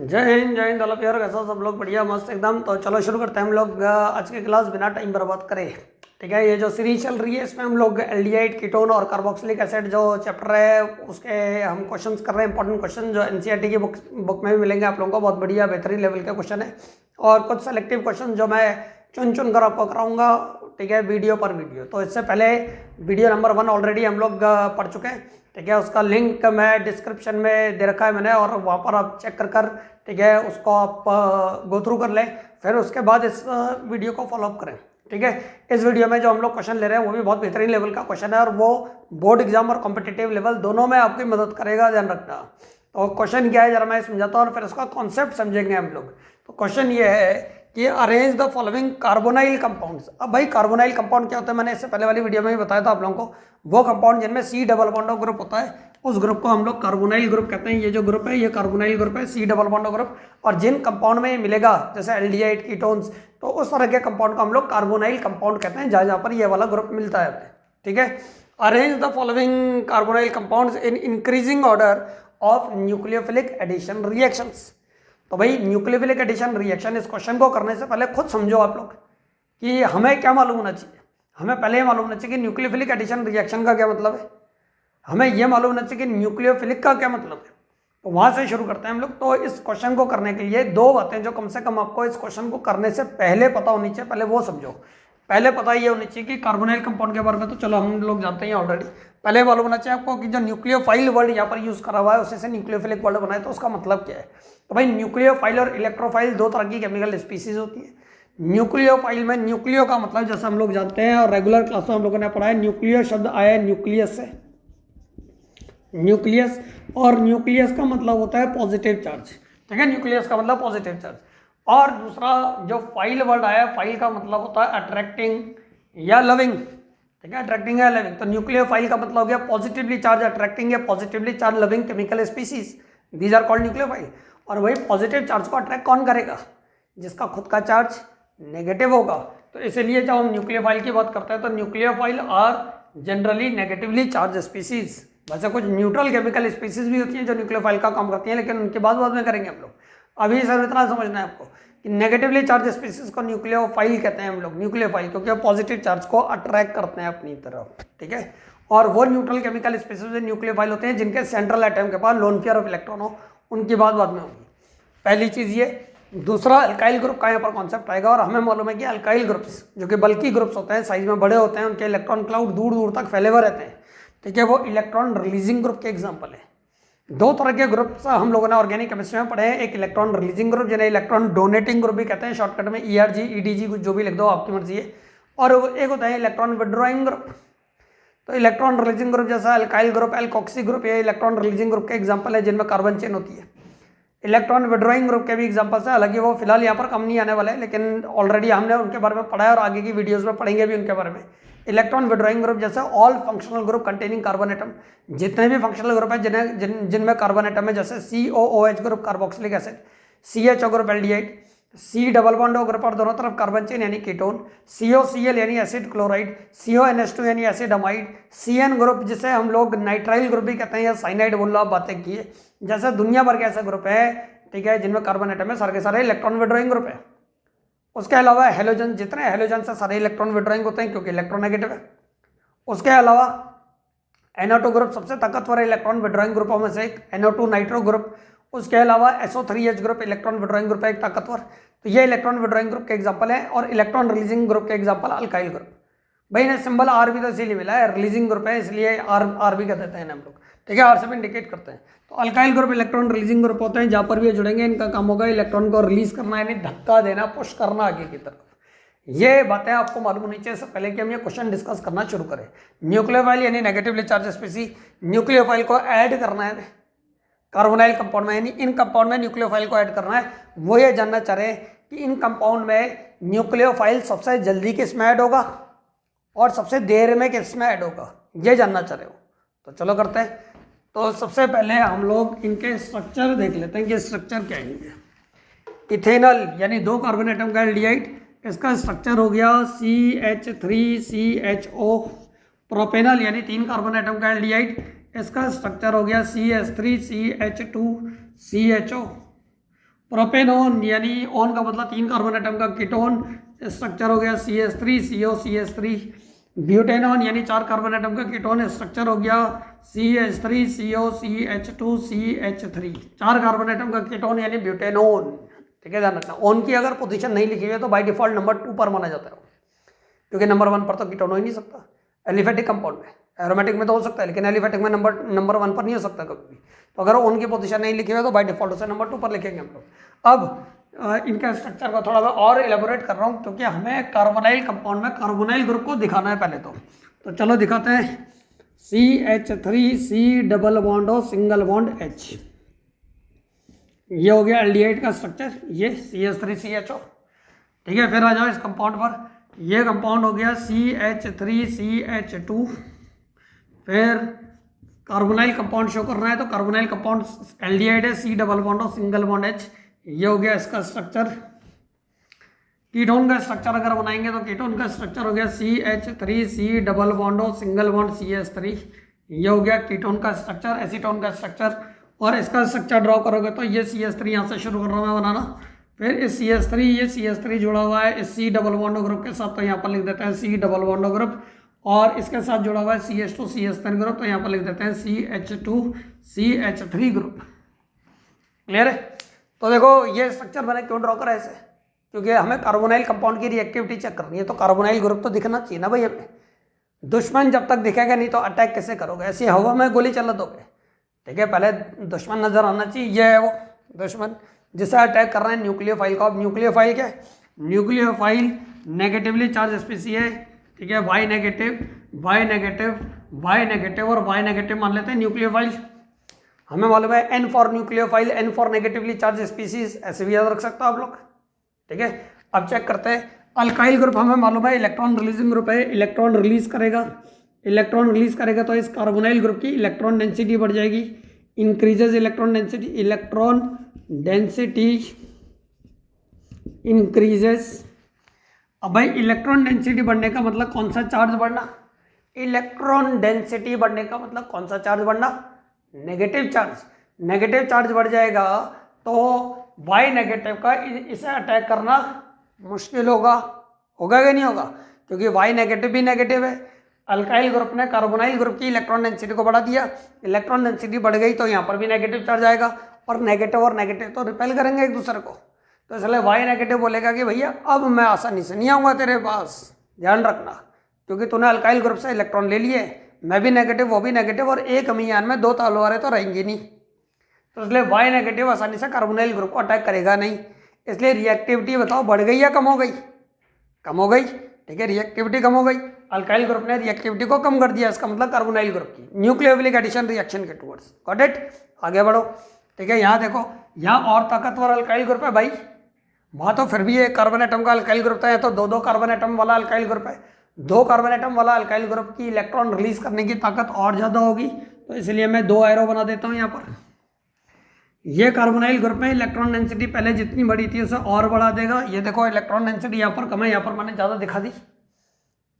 जय Hind all of यार। कैसा सब लोग? बढ़िया मस्त एकदम। तो चलो शुरू करते हैं हम लोग आज की क्लास बिना टाइम बर्बाद करें। ठीक है, ये जो सीरीज चल रही है इसमें हम लोग एल्डिहाइड, कीटोन और कार्बोक्सिलिक एसिड जो चैप्टर है उसके हम क्वेश्चंस कर रहे हैं। इंपॉर्टेंट क्वेश्चन जो एनसीईआरटी की बुक में भी मिलेंगे आप लोगों को। बहुत बढ़िया बेहतरीन लेवल के क्वेश्चन है और कुछ सेलेक्टिव क्वेश्चन जो मैं चुन कर आपको कराऊंगा। ठीक है, वीडियो पर वीडियो। तो इससे पहले वीडियो नंबर 1 ऑलरेडी हम लोग पढ़ चुके हैं। ठीक है, उसका लिंक मैं डिस्क्रिप्शन में दे रखा है मैंने, और वहाँ पर आप चेक कर ठीक है उसको आप गो थ्रू कर लें, फिर उसके बाद इस वीडियो को फॉलोअप करें। ठीक है, इस वीडियो में जो हम लोग क्वेश्चन ले रहे हैं वो भी बहुत बेहतरीन लेवल का क्वेश्चन है और वो बोर्ड एग्जाम और कॉम्पिटिटिव लेवल दोनों में आपकी मदद करेगा, ध्यान रखना। तो क्वेश्चन क्या है जरा मैं समझाता हूँ और फिर उसका कॉन्सेप्ट समझेंगे हम लोग। तो क्वेश्चन ये है कि arrange the following carbonyl compounds. अब भाई कार्बोनाइल कंपाउंड क्या होता है, मैंने इससे पहले वाली वीडियो में भी बताया था आप लोगों को। वो कंपाउंड जिनमें C डबल बॉन्ड ग्रुप होता है उस ग्रुप को हम लोग कार्बोनाइल ग्रुप कहते हैं। ये जो ग्रुप है ये कार्बोनाइल ग्रुप है, C डबल बॉन्ड ग्रुप। और जिन कंपाउंड में ये मिलेगा जैसे एल्डिहाइड, कीटोन्स, तो उस तरह के कंपाउंड को हम लोग कार्बोनाइल कंपाउंड कहते हैं जहाँ पर ये वाला ग्रुप मिलता है। ठीक है, arrange the following carbonyl compounds in increasing order of nucleophilic addition reactions. तो भाई न्यूक्लियोफिलिक एडिशन रिएक्शन, इस क्वेश्चन को करने से पहले खुद समझो आप लोग कि हमें क्या मालूम होना चाहिए। हमें पहले ये मालूम होना चाहिए कि न्यूक्लियोफिलिक एडिशन रिएक्शन का क्या मतलब है। हमें यह मालूम होना चाहिए कि न्यूक्लियोफिलिक का क्या मतलब है। तो वहां से शुरू करते हैं हम लोग। तो इस क्वेश्चन को करने के लिए दो बातें जो कम से कम आपको इस क्वेश्चन को करने से पहले पता होनी चाहिए, पहले वो समझो। पहले पता ये होनी चाहिए कि कार्बोनाइल कंपाउंड के बारे में तो चलो हम लोग जानते हैं ऑलरेडी। पहले मालूम होना चाहिए आपको कि जो न्यूक्लियोफाइल वर्ड यहाँ पर यूज करा हुआ है उसी से न्यूक्लियोफिलिक वर्ड बना है, तो उसका मतलब क्या है। तो भाई न्यूक्लियोफाइल और इलेक्ट्रोफाइल दो तरह की केमिकल स्पीसीज होती है। न्यूक्लियोफाइल में न्यूक्लियो का मतलब जैसे हम लोग जानते हैं और रेगुलर क्लास में हम लोगों ने पढ़ा है, न्यूक्लियो शब्द आया है न्यूक्लियस से, न्यूक्लियस। और न्यूक्लियस का मतलब होता है पॉजिटिव चार्ज। ठीक है, न्यूक्लियस का मतलब पॉजिटिव चार्ज। और दूसरा जो फाइल वर्ड आया, फाइल का मतलब होता है अट्रैक्टिंग या लविंग। ठीक है, अट्रैक्टिंग या लविंग। तो न्यूक्लियोफाइल का मतलब हो गया पॉजिटिवली चार्ज अट्रैक्टिंग या positively charge loving chemical species, these are called nucleophile. और वही पॉजिटिव चार्ज को अट्रैक्ट कौन करेगा? जिसका खुद का चार्ज नेगेटिव होगा। तो इसीलिए जब हम न्यूक्लियोफाइल की बात करते हैं तो nucleophile are generally negatively charge species. वैसे कुछ न्यूट्रल केमिकल स्पीसीज भी होती हैं जो न्यूक्लियोफाइल का काम करती हैं, लेकिन उनके बाद में करेंगे हम लोग। अभी सर इतना समझना है आपको कि नेगेटिवली चार्ज स्पीसीज को न्यूक्लियोफाइल कहते हैं हम लोग, न्यूक्लियोफाइल, क्योंकि वो पॉजिटिव चार्ज को अट्रैक्ट करते हैं अपनी तरफ। ठीक है, और वो न्यूट्रल केमिकल स्पीसीज न्यूक्लियोफाइल होते हैं जिनके सेंट्रल एटम के पास लोन पेयर ऑफ इलेक्ट्रॉन हो। उनकी बात बाद में होगी। पहली चीज़ ये। दूसरा अल्काइल ग्रुप का यहाँ पर कॉन्सेप्ट आएगा। और हमें मालूम है कि अल्काइल ग्रुप्स जो कि बल्कि ग्रुप्स होते हैं, साइज में बड़े होते हैं, उनके इलेक्ट्रॉन क्लाउड दूर दूर तक फैले हुए रहते हैं। ठीक है, वो इलेक्ट्रॉन रिलीजिंग ग्रुप के एग्जाम्पल है। दो तरह के ग्रुप्स हम लोगों ने ऑर्गेनिक केमिस्ट्री में पढ़े हैं, एक इलेक्ट्रॉन रिलीजिंग ग्रुप जिन्हें इलेक्ट्रॉन डोनेटिंग ग्रुप भी कहते हैं, शॉर्टकट में ERG EDG कुछ जो भी लिख दो आपकी मर्जी है। और एक होता है इलेक्ट्रॉन विड्रॉइंग ग्रुप। तो इलेक्ट्रॉन रिलीजिंग ग्रुप जैसा अल्काइल ग्रुप, एल्कोक्सी ग्रुप, ये इलेक्ट्रॉन रिलीजिंग ग्रुप के एग्जाम्पल है जिनमें कार्बन चेन होती है। इलेक्ट्रॉन विड्रॉइंग ग्रुप के भी एग्जाम्पल्स है, हालांकि वो फिलहाल यहाँ पर कम नहीं आने वाले, लेकिन ऑलरेडी हमने उनके बारे में पढ़ा है और आगे की वीडियोस में पढ़ेंगे भी उनके बारे में। इलेक्ट्रॉन विड्रॉइंग ग्रुप जैसे all functional group containing carbon atom, जितने भी फंक्शनल ग्रुप है जिनमें कार्बन एटम है, जैसे COOH group carboxylic acid, CHO group aldehyde, C double bond O group और दोनों तरफ कार्बन चेन यानी कीटोन, COCl यानी एसिड क्लोराइड, CONH2 यानी एसिड अमाइड, CN ग्रुप जिसे हम लोग नाइट्राइल ग्रुप भी कहते हैं या साइनाइड बोल लो, बातें किए। जैसे दुनिया भर के ऐसे ग्रुप है, ठीक है, जिनमें कार्बन एटम है, सारे के सारे इलेक्ट्रॉन विड्रॉइंग ग्रुप है। उसके अलावा हेलोजन, जितने हेलोजन से सारे इलेक्ट्रॉन विड्रॉइंग होते हैं क्योंकि इलेक्ट्रोनेगेटिव है। उसके अलावा NO2 ग्रुप सबसे ताकतवर इलेक्ट्रॉन विड्रॉइंग ग्रुपों में से एक, NO2 नाइट्रो ग्रुप। उसके अलावा SO3H group electron withdrawing group है एक ताकतवर। तो ये इलेक्ट्रॉन विड्रॉइंग ग्रुप के एग्जाम्पल है। और इलेक्ट्रॉन रिलीजिंग ग्रुप के एग्जाम्पल अल्काइल ग्रुप। भाई ने सिंबल R भी तो इसीलिए मिला है, रिलीजिंग ग्रुप है इसलिए R भी कह देते हैं हम लोग। ठीक है, R से भी इंडिकेट करते हैं। तो alkyl group electron releasing group होते हैं, जहाँ पर भी ये जुड़ेंगे इनका काम होगा इलेक्ट्रॉन को रिलीज करना यानी धक्का देना, पुश करना आगे की तरफ। ये बातें आपको मालूम होनी चाहिए इससे पहले कि हम ये क्वेश्चन डिस्कस करना शुरू करें। न्यूक्लियोफाइल यानी नेगेटिवली चार्ज स्पीसी, न्यूक्लियोफाइल को ऐड करना है कार्बोनाइल कंपाउंड में, यानी इन कंपाउंड में न्यूक्लियोफाइल को ऐड करना है। वो ये जानना चाह रहे हैं कि इन कंपाउंड में न्यूक्लियोफाइल सबसे जल्दी किस में ऐड होगा और सबसे देर में किस में ऐड होगा, ये जानना चाह रहे हो। तो चलो करते हैं। तो सबसे पहले हम लोग इनके स्ट्रक्चर देख लेते हैं कि स्ट्रक्चर क्या है। इथेनॉल यानी 2 कार्बन एटम का एल्डिहाइड, इसका स्ट्रक्चर हो गया CH3CHO। प्रोपेनॉल यानी 3 कार्बन एटम का एल्डिहाइड, इसका स्ट्रक्चर हो गया CH3CH2CHO। प्रोपेनॉन यानी ऑन का मतलब 3 कार्बन एटम का कीटोन, स्ट्रक्चर हो गया CH3COCH3। ब्यूटेनॉन यानी 4 कार्बन एटम का कीटोन, स्ट्रक्चर हो गया CH3COCH2CH3। 4 कार्बन एटम का कीटोन यानी ब्यूटेनॉन। ठीक है, ध्यान रखना। ऑन की अगर पोजीशन नहीं लिखी हुई है तो बाय डिफॉल्ट नंबर 2 पर माना जाता है, क्योंकि नंबर 1 पर तो कीटोन हो ही नहीं सकता एलिफेटिक कंपाउंड में। एरोमेटिक में तो हो सकता है, लेकिन एलिफेटिक में नंबर 1 पर नहीं हो सकता कभी भी। तो अगर ऑन की पोजीशन नहीं लिखी हुई है तो बाय डिफॉल्ट उसे नंबर 2 पर लिखेंगे हम लोग। अब इनका स्ट्रक्चर को थोड़ा मैं और एलेबोरेट कर रहा हूँ, क्योंकि हमें कार्बोनाइल कंपाउंड में कार्बोनाइल ग्रुप को दिखाना है पहले तो चलो दिखाते हैं। CH3C डबल बॉन्ड और सिंगल बॉन्ड H, ये हो गया एल्डिहाइड का स्ट्रक्चर, ये CH3CHO। ठीक है, फिर आ जाओ इस कंपाउंड पर। ये कंपाउंड हो गया CH3CH2। फिर कार्बोनाइल कंपाउंड शो करना है तो कार्बोनाइल कंपाउंड एल्डिहाइड है, C डबल बॉन्ड और सिंगल बॉन्ड H। ये हो गया इसका स्ट्रक्चर। कीटोन का स्ट्रक्चर अगर बनाएंगे तो कीटोन का स्ट्रक्चर हो गया CH3C डबल बॉन्ड और सिंगल बॉन्ड CH3। ये हो गया कीटोन का स्ट्रक्चर। एसीटोन का स्ट्रक्चर, और इसका स्ट्रक्चर ड्रॉ करोगे तो ये CH3 यहाँ से शुरू कर रहा हूँ मैं बनाना। फिर इस CH3, ये CH3 जुड़ा हुआ है इस C डबल बॉन्ड ग्रुप के साथ, तो यहाँ पर लिख देते हैं C डबल बॉन्ड ग्रुप। और इसके साथ जुड़ा हुआ है CH2 CH3 ग्रुप, तो यहाँ पर लिख देते हैं CH2 CH3 ग्रुप। क्लियर है? तो देखो ये स्ट्रक्चर मैंने क्यों ड्रॉ करा ऐसे, क्योंकि हमें कार्बोनाइल कंपाउंड की रिएक्टिविटी चेक करनी है, तो कार्बोनाइल ग्रुप तो दिखना चाहिए ना भाई हमें। दुश्मन जब तक दिखेगा नहीं तो अटैक कैसे करोगे? ऐसी हवा में गोली चला दोगे? ठीक है, पहले दुश्मन नजर आना चाहिए। ये है वो दुश्मन जिसे अटैक कर रहे हैं, न्यूक्लियोफाइल को। अब न्यूक्लियोफाइल क्या है? न्यूक्लियोफाइल नेगेटिवली चार्ज स्पीसी है। ठीक है, y negative, y negative, y negative और वाई नेगेटिव मान लेते हैं न्यूक्लियोफाइल। हमें मालूम है N for nucleophile, N for negatively charge species, ऐसे भी याद रख सकते हो आप लोग। ठीक है, अब चेक करते हैं। अल्काइल ग्रुप हमें मालूम है इलेक्ट्रॉन रिलीजिंग ग्रुप है, इलेक्ट्रॉन रिलीज करेगा। इलेक्ट्रॉन रिलीज करेगा तो इस कार्बोनाइल ग्रुप की इलेक्ट्रॉन डेंसिटी बढ़ जाएगी। Increases electron density, electron density increases. अब भाई इलेक्ट्रॉन डेंसिटी बढ़ने का मतलब कौन सा चार्ज बढ़ना? इलेक्ट्रॉन डेंसिटी बढ़ने का मतलब कौन सा चार्ज बढ़ना? Negative charge. नेगेटिव चार्ज बढ़ जाएगा तो वाई नेगेटिव का इसे अटैक करना मुश्किल होगा। होगा कि नहीं होगा? क्योंकि वाई नेगेटिव भी नेगेटिव है। अल्काइल ग्रुप ने कार्बोनाइल ग्रुप की इलेक्ट्रॉन डेंसिटी को बढ़ा दिया, इलेक्ट्रॉन डेंसिटी बढ़ गई तो यहाँ पर भी नेगेटिव चार्ज आएगा, और नेगेटिव तो रिपेल करेंगे एक दूसरे को। तो इसलिए वाई नेगेटिव बोलेगा कि भैया अब मैं आसानी से नहीं आऊँगा तेरे पास, ध्यान रखना, क्योंकि तूने अल्काइल ग्रुप से इलेक्ट्रॉन ले लिए, मैं भी नेगेटिव वो भी नेगेटिव, और एक अमीयान में 2 तलवारें तो रहेंगी नहीं। तो इसलिए वाई नेगेटिव आसानी से कार्बोनाइल ग्रुप को अटैक करेगा नहीं। इसलिए रिएक्टिविटी बताओ बढ़ गई या कम हो गई? कम हो गई। ठीक है, रिएक्टिविटी कम हो गई। अल्काइल ग्रुप ने रिएक्टिविटी को कम कर दिया, इसका मतलब कार्बोनाइल ग्रुप की न्यूक्लियोफिलिक एडिशन रिएक्शन के टुवर्ड्स। Got it? आगे बढ़ो। ठीक है, यहाँ देखो, यहाँ और ताकतवर अल्काइल ग्रुप है भाई, वहाँ तो फिर भी एक कार्बन एटम का अल्काइल ग्रुप है, तो 2 कार्बन एटम वाला अल्काइल ग्रुप है। 2 कार्बन एटम वाला अल्काइल ग्रुप की इलेक्ट्रॉन रिलीज करने की ताकत और ज़्यादा होगी, तो इसलिए मैं 2 एरो बना देता हूँ यहाँ पर। ये कार्बोनाइल ग्रुप में इलेक्ट्रॉन डेंसिटी पहले जितनी बड़ी थी उसे और बढ़ा देगा। ये देखो इलेक्ट्रॉन डेंसिटी यहाँ पर कम है, यहाँ पर मैंने ज़्यादा दिखा दी।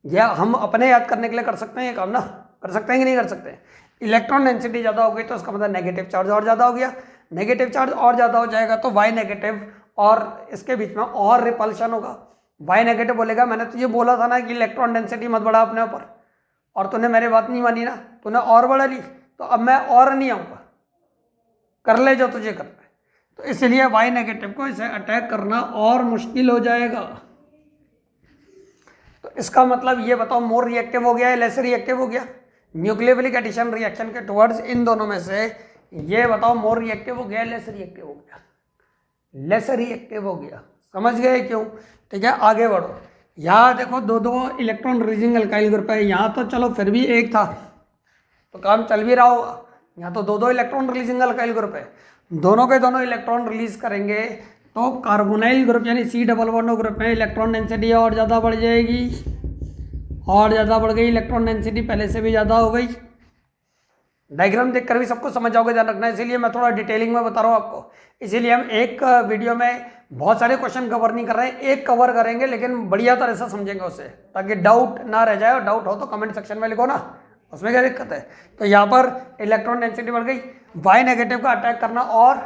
या हम अपने याद करने के लिए कर सकते हैं ये काम ना, कर सकते हैं कि नहीं कर सकते? इलेक्ट्रॉन डेंसिटी ज़्यादा हो गई तो उसका मतलब नेगेटिव चार्ज और ज़्यादा हो गया। नेगेटिव चार्ज और ज़्यादा हो जाएगा तो वाई नेगेटिव और इसके बीच में और रिपल्शन होगा। वाई नेगेटिव बोलेगा मैंने तुझे बोला था ना कि इलेक्ट्रॉन डेंसिटी मत बढ़ा अपने ऊपर, और तूने मेरी बात नहीं मानी ना, तूने और बढ़ा ली, तो अब मैं और नहीं आऊँगा, कर ले जो तुझे करना है। तो इसलिए वाई नेगेटिव को इसे अटैक करना और मुश्किल हो जाएगा। तो इसका मतलब ये बताओ मोर रिएक्टिव हो गया या लेस रिएक्टिव हो गया? न्यूक्लियोफिलिक एडिशन रिएक्शन के टुवर्ड्स इन दोनों में से ये बताओ मोर रिएक्टिव हो गया, लेस रिएक्टिव हो गया? लेस रिएक्टिव हो गया। समझ गए क्यों? ठीक है, आगे बढ़ो। यहाँ देखो 2 इलेक्ट्रॉन रिलीजिंग अल्काइल ग्रुप है, यहाँ तो चलो फिर भी एक था तो काम चल भी रहा होगा। यहाँ तो 2 इलेक्ट्रॉन रिलीजिंग अल्काइल ग्रुप है, दोनों के दोनों इलेक्ट्रॉन रिलीज करेंगे तो कार्बोनाइल ग्रुप यानी C डबल बॉन्ड ग्रुप में इलेक्ट्रॉन डेंसिटी और ज़्यादा बढ़ जाएगी, और ज़्यादा बढ़ गई। इलेक्ट्रॉन डेंसिटी पहले से भी ज़्यादा हो गई। डायग्राम देखकर भी सबको समझ जाओगे, ध्यान रखना, इसीलिए मैं थोड़ा डिटेलिंग में बता रहा हूँ आपको। इसीलिए हम एक वीडियो में बहुत सारे क्वेश्चन कवर नहीं कर रहे हैं, एक कवर करेंगे लेकिन बढ़िया तरह से समझेंगे उसे, ताकि डाउट ना रह जाए। और डाउट हो तो कमेंट सेक्शन में लिखो ना, उसमें क्या दिक्कत है। तो यहाँ पर इलेक्ट्रॉन डेंसिटी बढ़ गई, वाई नेगेटिव का अटैक करना और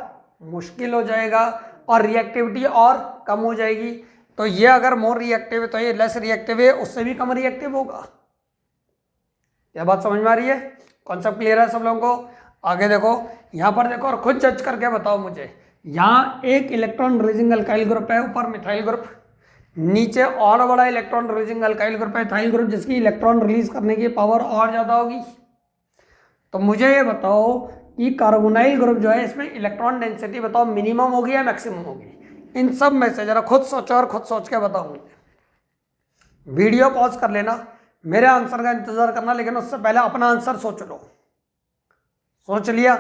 मुश्किल हो जाएगा। और रिएक्टिविटी और कम हो जाएगी। तो ये अगर मोर रिएक्टिव है तो ये लेस रिएक्टिव है, उससे भी कम रिएक्टिव होगा। क्या बात समझ में आ रही है? कॉन्सेप्ट क्लियर है सब लोगों को? आगे देखो, यहाँ पर देखो और खुद जज करके बताओ मुझे। यहाँ एक इलेक्ट्रॉन रिलीजिंग अल्काइल ग्रुप है, ऊपर मिथाइल ग्रुप, नीचे और बड़ा इलेक्ट्रॉन रिलीजिंग अल्काइल ग्रुप है इथाइल ग्रुप, जिसकी इलेक्ट्रॉन रिलीज करने की पावर और ज़्यादा होगी। तो मुझे ये बताओ कि कार्बोनाइल ग्रुप जो है इसमें इलेक्ट्रॉन डेंसिटी बताओ मिनिमम होगी या मैक्सिमम होगी? इन सब में से जरा खुद सोचो और खुद सोच के बताओ मुझे। वीडियो पॉज कर लेना, मेरे आंसर का इंतजार करना, लेकिन उससे पहले अपना आंसर सोच लो। सोच लिया?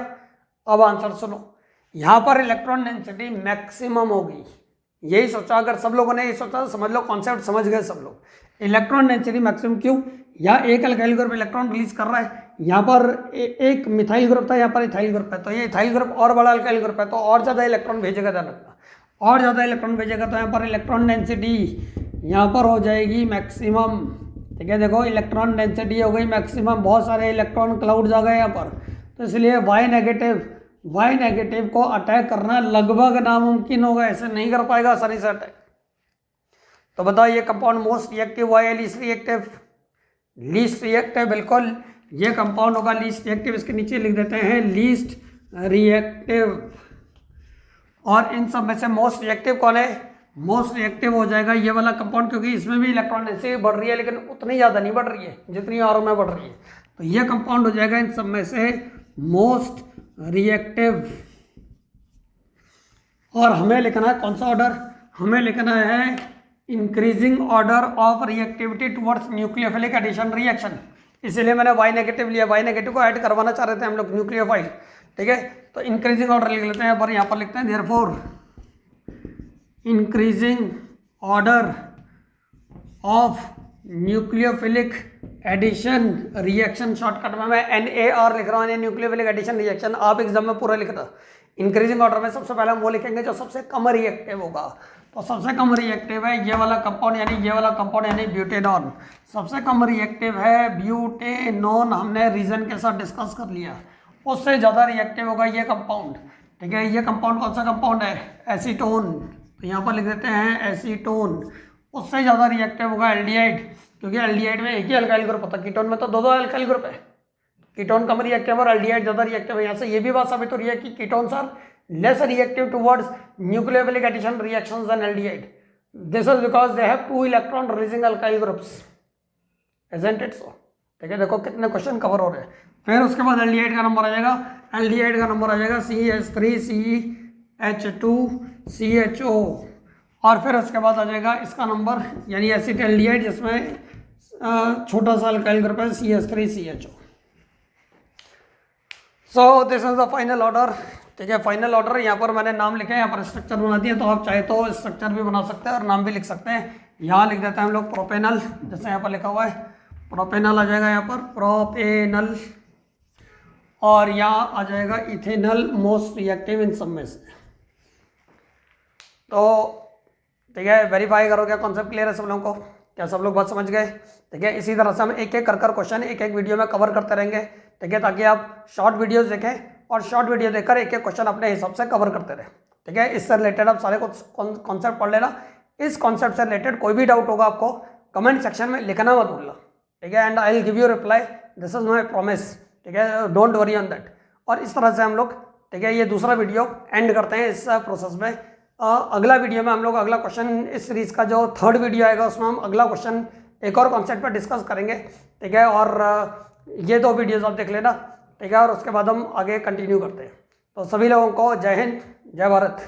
अब आंसर सुनो। यहाँ पर इलेक्ट्रॉन डेंसिटी मैक्सिमम होगी, यही सोचा। अगर सब लोगों ने ये सोचा तो समझ लो कॉन्सेप्ट समझ गए सब लोग। इलेक्ट्रॉन डेंसिटी मैक्सिमम क्यों? यहाँ एक अल्काइल ग्रुप इलेक्ट्रॉन रिलीज कर रहा है, यहाँ पर एक मिथाइल ग्रुप था, यहाँ पर इथाइल ग्रुप है, तो ये इथाइल ग्रुप और बड़ा अल्काइल ग्रुप है, तो और ज़्यादा इलेक्ट्रॉन भेजेगा। ध्यान रखना, और ज़्यादा इलेक्ट्रॉन भेजेगा तो यहाँ पर इलेक्ट्रॉन डेंसिटी यहाँ पर हो जाएगी मैक्सिमम। ठीक है, देखो इलेक्ट्रॉन डेंसिटी हो गई मैक्सिमम, बहुत सारे इलेक्ट्रॉन क्लाउड्स आ गए यहाँ पर, तो इसलिए वाई नेगेटिव को अटैक करना लगभग नामुमकिन होगा, ऐसे नहीं कर पाएगा आसानी से अटैक। तो बताओ ये कंपाउंड मोस्ट रिएक्टिव हुआ या लीस्ट रिएक्टिव? लीस्ट रिएक्टिव, बिल्कुल ये कंपाउंड होगा लीस्ट रिएक्टिव। इसके नीचे लिख देते हैं लीस्ट रिएक्टिव। और इन सब में से मोस्ट रिएक्टिव कौन है? मोस्ट रिएक्टिव हो जाएगा ये वाला कंपाउंड, क्योंकि इसमें भी इलेक्ट्रॉन डेंसिटी बढ़ रही है, लेकिन उतनी ज़्यादा नहीं बढ़ रही है जितनी और में बढ़ रही है। तो ये कंपाउंड हो जाएगा इन सब में से मोस्ट रिएक्टिव। और हमें लिखना है कौन सा ऑर्डर? हमें लिखना है increasing order of reactivity towards nucleophilic addition reaction. इसीलिए मैंने वाई नेगेटिव लिया, वाई नेगेटिव को ऐड करवाना चाह रहे थे हम लोग न्यूक्लियोफाइल। ठीक है, तो इंक्रीजिंग ऑर्डर लिख लेते हैं, यहाँ पर लिखते हैं therefore increasing order of nucleophilic addition reaction. Shortcut में मैं NAR लिख रहा हूँ, न्यूक्लियोफिलिक एडिशन रिएक्शन। आप एग्जाम में पूरा लिखना। इंक्रीजिंग ऑर्डर में सबसे पहले हम वो लिखेंगे जो सबसे कम रिएक्टिव होगा। तो सबसे कम रिएक्टिव है ये वाला कंपाउंड, यानी ये वाला कंपाउंड यानी ब्यूटेनॉन। सबसे कम रिएक्टिव है ब्यूटेनॉन, हमने रीजन के साथ डिस्कस कर लिया। उससे ज़्यादा रिएक्टिव होगा ये कंपाउंड। ठीक है, ये कंपाउंड कौन सा कंपाउंड है? एसीटोन। तो यहाँ पर लिख देते हैं एसीटोन। उससे ज़्यादा रिएक्टिव होगा एल्डिहाइड, क्योंकि एल्डिहाइड में एक ही अल्काइल ग्रुप होता है, कीटोन में तो दो अल्काइल ग्रुप है। कीटोन कम रिएक्टिव और एल्डिहाइड ज़्यादा रिएक्टिव है। यहाँ से ये भी बात साबित हो रही है कि ketones are less reactive towards nucleophilic addition reactions than aldehyde. This is because they have 2 electron releasing alkyl groups, isn't it so? ठीक है, देखो कितने क्वेश्चन कवर हो रहे हैं। फिर उसके बाद एल्डिहाइड का नंबर आ जाएगा, एल्डिहाइड का नंबर आ जाएगा CH3CH2CHO, और फिर उसके बाद आ जाएगा इसका नंबर यानी एसिटाल्डिहाइड, जिसमें छोटा सा अल्काइल ग्रुप है CH3CHO। So this is the final order. ठीक है, फाइनल ऑर्डर यहाँ पर मैंने नाम लिखे हैं, यहाँ पर स्ट्रक्चर बना दिए, तो आप चाहे तो स्ट्रक्चर भी बना सकते हैं और नाम भी लिख सकते हैं। यहाँ लिख देते हैं हम लोग प्रोपेनल, जैसे यहाँ पर लिखा हुआ है प्रोपेनल आ जाएगा यहाँ पर प्रोपेनल, और यहाँ आ जाएगा इथेनल मोस्ट रिएक्टिव इन सब में से। तो ठीक है, वेरीफाई करो क्या कॉन्सेप्ट क्लियर है सब लोगों को? क्या सब लोग बात समझ गए? ठीक है, इसी तरह से हम एक एक कर क्वेश्चन एक एक वीडियो में कवर करते रहेंगे। ठीक है, ताकि आप शॉर्ट वीडियोस देखें और शॉर्ट वीडियो देखकर एक एक क्वेश्चन अपने हिसाब से कवर करते रहे। ठीक है, इससे रिलेटेड आप सारे कॉन्सेप्ट पढ़ लेना। इस कॉन्सेप्ट से रिलेटेड कोई भी डाउट होगा आपको कमेंट सेक्शन में लिखना मत भूलना। ठीक है, and I will give you reply, this is my promise. ठीक है, डोंट वरी ऑन दैट। और इस तरह से हम लोग ठीक है ये दूसरा वीडियो एंड करते हैं इस प्रोसेस में। अगला वीडियो में हम लोग अगला क्वेश्चन, इस सीरीज का जो थर्ड वीडियो आएगा उसमें हम अगला क्वेश्चन एक और कॉन्सेप्ट पर डिस्कस करेंगे। ठीक है, और ये 2 वीडियोस आप देख लेना। ठीक है, और उसके बाद हम आगे कंटिन्यू करते हैं। तो सभी लोगों को जय हिंद, जय भारत।